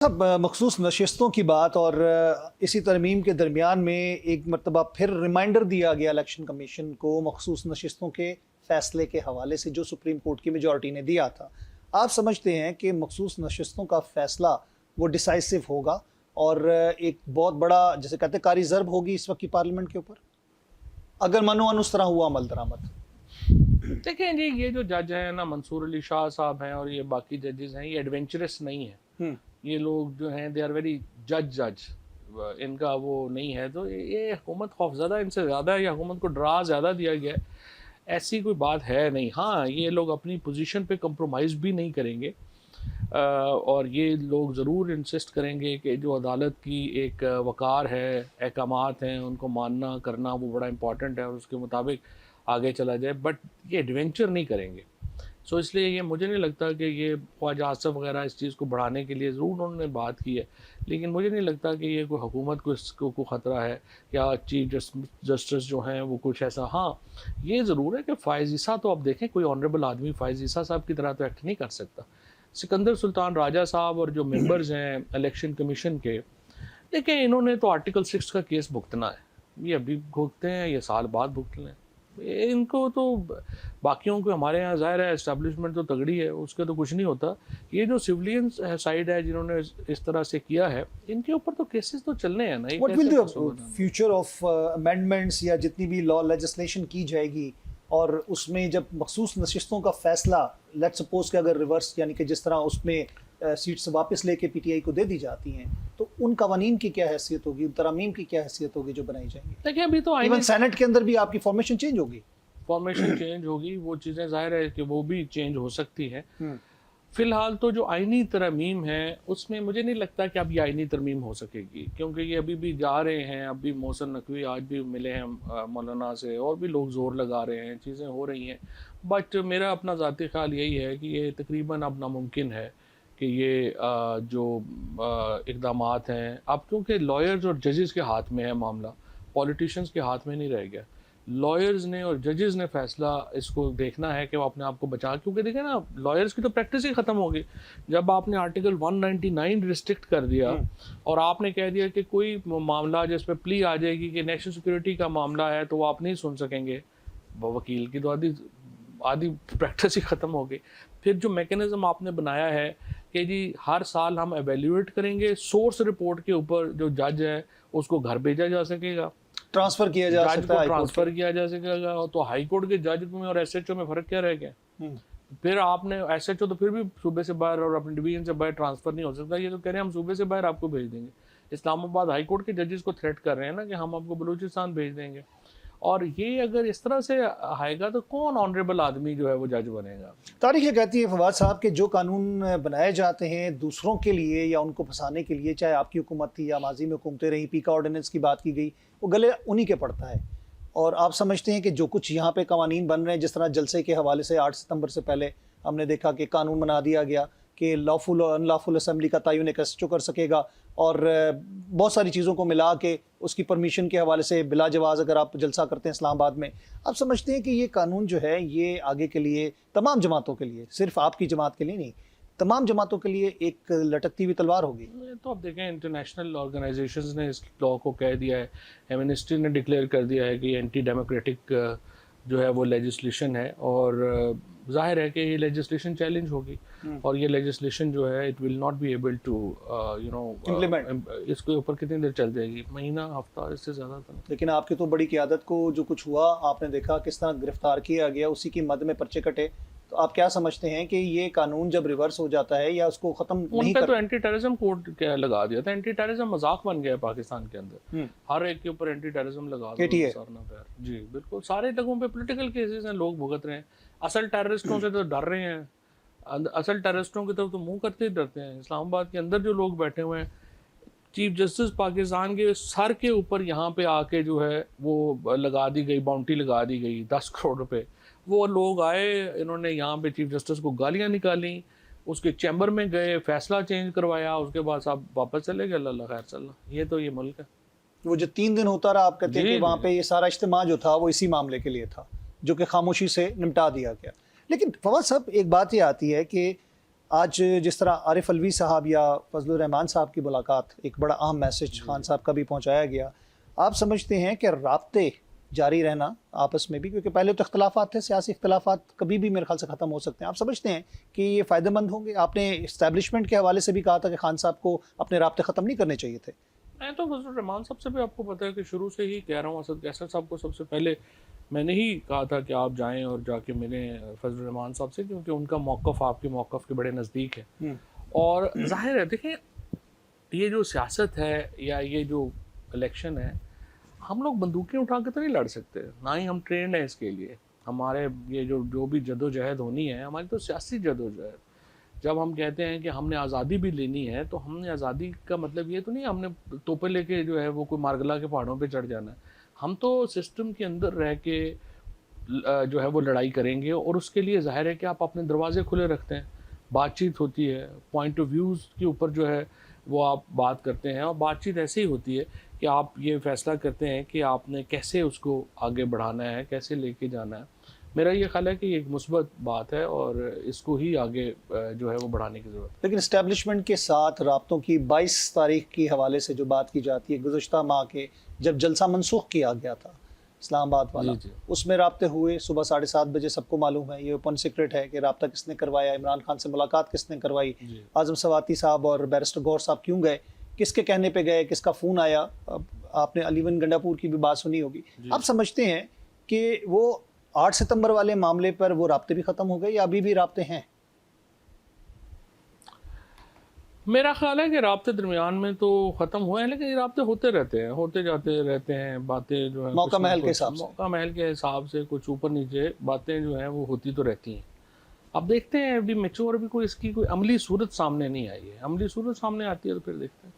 अब मखसूस नशिस्तों की बात और इसी तरमीम के दरमियान में एक मरतबा फिर रिमाइंडर दिया गया इलेक्शन कमीशन को मखसूस नशिस्तों के फ़ैसले के हवाले से जो सुप्रीम कोर्ट की मेजॉरिटी ने दिया था। आप समझते हैं कि मखसूस नशिस्तों का फ़ैसला वो डिसाइसिव होगा और एक बहुत बड़ा जैसे कहते हैं कारी ज़रब होगी इस वक्त की पार्लियामेंट के ऊपर, अगर मनो उस तरह हुआ अमल दरामद? देखें जी, ये जो जज हैं ना, मंसूर अली शाह साहब हैं और ये बाकी जजेस हैं, ये एडवेंचरस नहीं है। ये लोग जो हैं दे आर वेरी जज, इनका वो नहीं है। तो ये हुकूमत खौफज़दा इनसे ज़्यादा है या हुकूमत को डरा ज़्यादा दिया गया है, ऐसी कोई बात है नहीं। हाँ, ये लोग अपनी पोजीशन पे कंप्रोमाइज़ भी नहीं करेंगे और ये लोग ज़रूर इंसिस्ट करेंगे कि जो अदालत की एक वक़ार है, अहकामात हैं, उनको मानना करना वो बड़ा इंपॉर्टेंट है और उसके मुताबिक आगे चला जाए, बट ये एडवेंचर नहीं करेंगे। सो इसलिए ये मुझे नहीं लगता कि ये ख्वाजा आसफ़ वगैरह इस चीज़ को बढ़ाने के लिए ज़रूर उन्होंने बात की है, लेकिन मुझे नहीं लगता कि ये कोई हुकूमत को इसको को ख़तरा है या चीफ जस्टिस जो हैं वो कुछ ऐसा। हाँ, ये ज़रूर है कि फ़ायज़ ईसा तो आप देखें, कोई ऑनरेबल आदमी फ़ायज़ ईसा साहब की तरह तो एक्ट नहीं कर सकता। सिकंदर सुल्तान राजा साहब और जो मेंबर्स हैं इलेक्शन कमीशन के, देखें इन्होंने तो आर्टिकल 6 का केस भुगतना है, ये अभी भुगतते हैं, ये साल बाद भुगत लें। इनको तो बाकियों को, हमारे यहाँ ज़ाहिर है इस्टेब्लिशमेंट तो तगड़ी है, उसके तो कुछ नहीं होता। ये जो सिविलियन साइड है जिन्होंने इस तरह से किया है, इनके ऊपर तो केसेस तो चलने हैं ना। What will the future of amendments या जितनी भी लॉ लेजिस्लेशन की जाएगी और उसमें जब मखसूस नशिस्तों का फैसला लेट्स सपोज कि अगर रिवर्स यानी कि जिस तरह उसमें सीट्स वापस लेके पीटीआई को दे दी जाती हैं, तो उन कवानीन की क्या हैसियत होगी, तरमीम की क्या हैसियत होगी जो बनाई जाएंगी? देखिए अभी तो इवन सेनेट के अंदर भी आपकी फॉर्मेशन चेंज होगी, वो चीज़ें ज़ाहिर है कि वो भी चेंज हो सकती है। फ़िलहाल तो जो आइनी तरमीम है उसमें मुझे नहीं लगता कि अब ये आइनी तरमीम हो सकेगी, क्योंकि ये अभी भी जा रहे हैं। अभी मोहसिन नकवी आज भी मिले हैं मौलाना से, और भी लोग ज़ोर लगा रहे हैं, चीज़ें हो रही हैं। बट मेरा अपना ज़ाती ख्याल यही है कि ये तकरीबन अब नामुमकिन है कि ये जो इक़दामात हैं अब, क्योंकि लॉयर्स और जजेस के हाथ में है मामला, पॉलिटिशियंस के हाथ में नहीं रह गया। लॉयर्स ने और जजेस ने फैसला इसको देखना है कि वो अपने आप को बचा, क्योंकि देखें ना, लॉयर्स की तो प्रैक्टिस ही ख़त्म हो गई। जब आपने आर्टिकल 199 रिस्ट्रिक्ट कर दिया और आपने कह दिया कि कोई मामला जिस पर प्ली आ जाएगी कि नेशनल सिक्योरिटी का मामला है तो वो आप नहीं सुन सकेंगे, वकील की तो आधी प्रैक्टिस ही ख़त्म हो गई। फिर जो मैकेनिज़्म आपने बनाया है कि जी हर साल हम एवेल्यूएट करेंगे, सोर्स रिपोर्ट के ऊपर जो जज है उसको घर भेजा जा सकेगा, ट्रांसफर किया जा सकता है, ट्रांसफर किया जा सकेगा। तो हाई कोर्ट के जज में और एसएचओ में फ़र्क क्या रह गया? फिर आपने एसएचओ तो फिर भी सूबे से बाहर और अपने डिवीजन से बाहर ट्रांसफर नहीं हो सकता। ये तो कह रहे हैं हम सूबे से बाहर आपको भेज देंगे। इस्लामाबाद हाई कोर्ट के जजेस को थ्रेट कर रहे हैं ना कि हम आपको बलूचिस्तान भेज देंगे। और ये अगर इस तरह से आएगा तो कौन ऑनरेबल आदमी जो है वो जज बनेगा? तारीख ये कहती है फवाद साहब कि जो कानून बनाए जाते हैं दूसरों के लिए या उनको फंसाने के लिए, चाहे आपकी हुकूमत थी या माजी में हुकूमतें रही, पीका ऑर्डिनेंस की बात की गई, वो गले उन्हीं के पड़ता है। और आप समझते हैं कि जो कुछ यहाँ पे कवानीन बन रहे हैं, जिस तरह जलसे के हवाले से 8 सितंबर से पहले हमने देखा कि कानून बना दिया गया कि लॉफुल और अनलॉफुल असेंबली का तयन एक एसएचओ कर सकेगा, और बहुत सारी चीज़ों को मिला के उसकी परमिशन के हवाले से बिला जवाज़ अगर आप जलसा करते हैं इस्लामाबाद में, आप समझते हैं कि ये कानून जो है ये आगे के लिए तमाम जमातों के लिए, सिर्फ आपकी जमात के लिए नहीं, तमाम जमातों के लिए एक लटकती हुई तलवार होगी? तो अब देखें, इंटरनेशनल ऑर्गेनाइजेशंस ने इस लॉ को कह दिया है, एमनेस्टी ने डिक्लेयर कर दिया है कि एंटी डेमोक्रेटिक जो है वो लेजिस्लेशन है, और जाहिर है कि ये लेजिस्लेशन चैलेंज होगी और ये लेजिस्लेशन जो है it will not be able to implement. इसके ऊपर कितनी देर चल जाएगी? महीना, हफ्ता, इससे ज़्यादा तो नहीं। लेकिन आपकी तो बड़ी क़यादत को जो कुछ हुआ आपने देखा किस तरह गिरफ्तार किया गया, उसी की मद में पर्चे कटे। तो आप क्या समझते हैं कि ये कानून जब रिवर्स हो जाता है या उसको ख़त्म नहीं कर... तो एंटी टेररिज्म कोड क्या लगा दिया था, एंटी टेररिज्म मजाक बन गया है पाकिस्तान के अंदर। हर एक के ऊपर एंटी टेररिज्म लगा दिया। जी बिल्कुल, सारे लोगों पे पॉलिटिकल केसेस हैं, लोग भुगत रहे हैं। असल टेररिस्टों से तो डर रहे हैं, असल टेररिस्टों की तरफ तो मुंह करते ही डरते हैं। इस्लामाबाद के अंदर जो लोग बैठे हुए हैं, चीफ जस्टिस पाकिस्तान के सर के ऊपर यहाँ पे आके जो है वो लगा दी गई, बाउंटी लगा दी गई 10 करोड़ रुपए। वो लोग आए, इन्होंने यहाँ पे चीफ जस्टिस को गालियाँ निकाली, उसके चैम्बर में गए, फैसला चेंज करवाया, उसके बाद साहब वापस चले गए। अल्लाह खैर चला, ये तो ये मुल्क है। वो जो 3 दिन होता रहा, आप कहते हैं कि वहाँ पे ये सारा इज्तिमा जो था वो इसी मामले के लिए था, जो कि खामोशी से निपटा दिया गया। लेकिन फवाद साहब, एक बात ये आती है कि आज जिस तरह आरिफ अलवी साहब या फजलुर रहमान साहब की मुलाकात, एक बड़ा अहम मैसेज खान साहब का भी पहुंचाया गया, आप समझते हैं कि राब्ते जारी रहना आपस में भी, क्योंकि पहले तो इख्तलाफात थे, सियासी इख्तलाफात कभी भी मेरे ख्याल से ख़त्म हो सकते हैं, आप समझते हैं कि ये फ़ायदेमंद होंगे? आपने इस्टेब्लिशमेंट के हवाले से भी कहा था कि खान साहब को अपने राब्ते ख़त्म नहीं करने चाहिए थे। मैं तो फजलुर रहमान साहब से भी आपको पता है कि शुरू से ही कह रहा हूँ, असद कैसर साहब को सबसे पहले मैंने ही कहा था कि आप जाएं और जाके मिलें फजलुर रहमान साहब से, क्योंकि उनका मौक़िफ़ आपके मौक़िफ़ के बड़े नज़दीक है। और जाहिर है, देखें, ये जो सियासत है या ये जो इलेक्शन है, हम लोग बंदूकें उठा के तो नहीं लड़ सकते, ना ही हम ट्रेंड हैं इसके लिए। हमारे ये जो भी जदोजहद होनी है, हमारी तो सियासी जदोजहद। जब हम कहते हैं कि हमने आज़ादी भी लेनी है, तो हमने आज़ादी का मतलब ये तो नहीं हमने तोपे लेके जो है वो कोई मारगला के पहाड़ों पे चढ़ जाना है। हम तो सिस्टम के अंदर रह के जो है वो लड़ाई करेंगे, और उसके लिए ज़ाहिर है कि आप अपने दरवाजे खुले रखते हैं, बातचीत होती है, पॉइंट ऑफ व्यूज़ के ऊपर जो है वो आप बात करते हैं, और बातचीत ऐसे ही होती है कि आप ये फ़ैसला करते हैं कि आपने कैसे उसको आगे बढ़ाना है, कैसे लेके जाना है। मेरा ये ख्याल है कि एक मुस्बत बात है और इसको ही आगे जो है वो बढ़ाने की ज़रूरत है। लेकिन इस्टेब्लिशमेंट के साथ राब्तों की 22 तारीख की हवाले से जो बात की जाती है, गुज़श्ता माह के जब जलसा मनसूख किया गया था इस्लामाबाद वाला, जी। उसमें राब्ते हुए सुबह 7:30 बजे, सबको मालूम है, ये ओपन सीक्रेट है कि राब्ता किसने करवाया, इमरान खान से मुलाकात किसने करवाई, आज़म सवाती साहब और बैरिस्टर गौर साहब क्यों गए, किसके कहने पे गए, किसका फ़ोन आया। अब आपने अलीवन गंडापुर की भी बात सुनी होगी। आप समझते हैं कि वो 8 सितंबर वाले मामले पर वो राब्ते भी ख़त्म हो गए या अभी भी राब्ते हैं? मेरा ख्याल है कि राब्ते दरमियान में तो ख़त्म हुए हैं, लेकिन ये राब्ते होते रहते हैं, होते जाते रहते हैं। बातें जो है मौका महल के हिसाब से, मौका महल के हिसाब से कुछ ऊपर नीचे बातें जो हैं वो होती तो रहती हैं। अब देखते हैं, अभी मैच्योर भी कोई इसकी कोई अमली सूरत सामने नहीं आई है। अमली सूरत सामने आती है तो फिर देखते हैं।